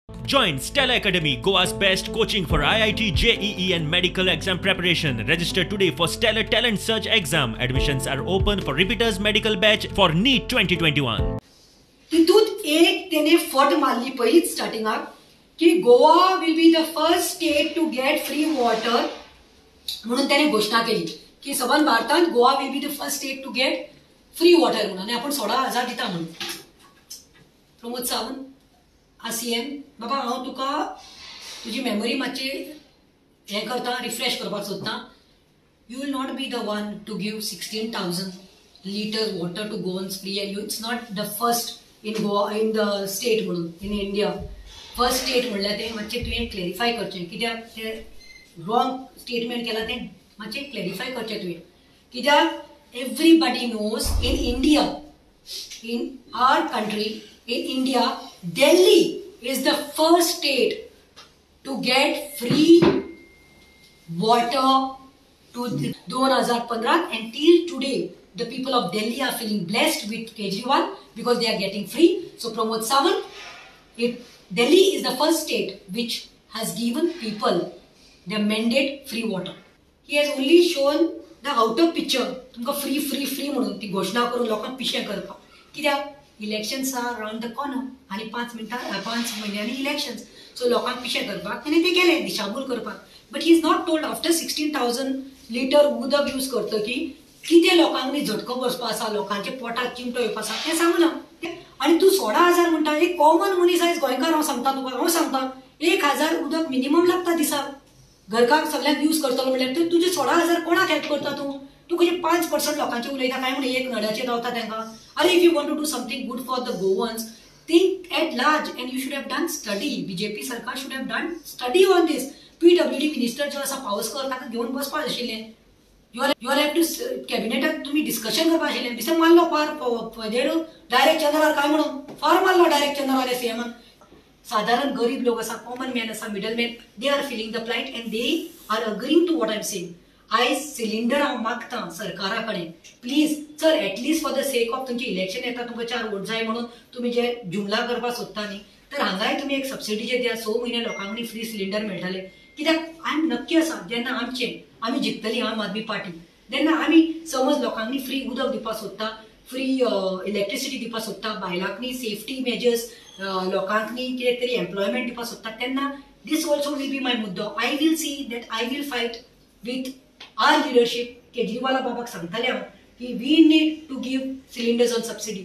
Join Stella Academy, Goa's best coaching for IIT, JEE and medical exam preparation. Register today for Stellar Talent Search exam. Admissions are open for repeaters medical batch for NEET 2021. तितूत एक तेने फट मारली पहिलीच स्टार्टिंगाक की Goa will be the first state to get free water म्हणून त्याने घोषणा केली की सबंद भारतात Goa will be the first state to get free water म्हणून आणि आपण 16,000 दिता म्हणून. प्रमोद सावंत हा सीएम बाबा हांव तुका तुजी मेमरी मातशी हे करता रिफ्रेश करपाक सोदता. You will not be the one two give 16,000 liters water to Goans free. It's not the first in Goa in the state म्हणून in India. First state म्हणल्यार ते मातशें तुवें क्लॅरिफाय करचें कित्याक ते रॉंग स्टेटमेंट केला ते मातशें क्लॅरिफाय करचें तुवें कित्याक everybody knows in India, in our country, in India, Delhi is the first state to get free water to 2015 and till today the people of Delhi are feeling blessed with Kejriwal because they are getting free. So Pramod Sawant, Delhi is the first state which has given people the mandate free water. He has only shown the outer picture. तुमका free म्हणून ती घोषणा करून लोकांक पिशें करपाक कित्याक elections are around the corner आनी 5 म्हयन्यांनी इलेक्शन्स. सो लोकांक पिशें करपाक तेणें ते केलें दिशाभूल करपाक. But he is not told after 16,000 litre उदक यूज करतकी कितें लोकांनी झटको बसपा आसा लोकांच्या पोटाक चिमटो येवपा आसा तें सांगना. आनी तूं 16,000 म्हणटा एक कॉमन मनीस आयज गोंयकार हांव सांगता तुका हांव सांगता 1,000 उदक मिनिमम लागता दिसाक घरकाक सगळ्यांक यूज करतलो म्हणल्यार तुजे 16,000 कोणाक हेल्प करता तूं कशें 5% लोकांचे उलयता काय म्हणून एक नड्याचेर रावता तांकां. अरे if you want to do something good for the Goans think at large and you should have done study. BJP सरकार should have done study on this. PWD minister जो असा पावसकर ताका घेवन बसपा आशिल्लें. You are have to कॅबिनेटाक तुम्ही discussion करपा आशिल्लें. दिसा मारलो फार डायरेक्ट चॅनलार काय म्हणून फार मारलो डायरेक्ट चॅनलार सीएमान. साधारण गरीब लोक असा कॉमन मॅन असा middle man they are feeling the plight and they are agreeing to what I am saying. आयज सिलिंडर हांव मागता सरकारा कडेन please sir at least for the sake of तुमचे इलेक्शन येता तुमकां 4 वोट जाय म्हणून तुम्ही जे जुमला करपाक सोदता न्ही तर हांगाय तुम्ही एक सबसिडीचे द्या 6 म्हयने लोकांनी फ्री सिलिंडर मेळटले. कित्याक आमी नक्की आसा जेन्ना आमी जिखतली आम आदमी पार्टी तेन्ना आमी समज लोकांनी फ्री उदक दिवपाक सोदता फ्री इलेक्ट्रिसिटी दिवपाक सोदता बायलांनी सेफ्टी मेजर्स लोकांनी कितें तरी एम्प्लॉयमेंट दिवपाक सोदता तेन्ना दीस ऑल्सो वील बी माय मुद्दो. I will see that I will fight with our leadership. केजरीवाला बाबाक सांगताले हांव की we need to give cylinders on subsidy.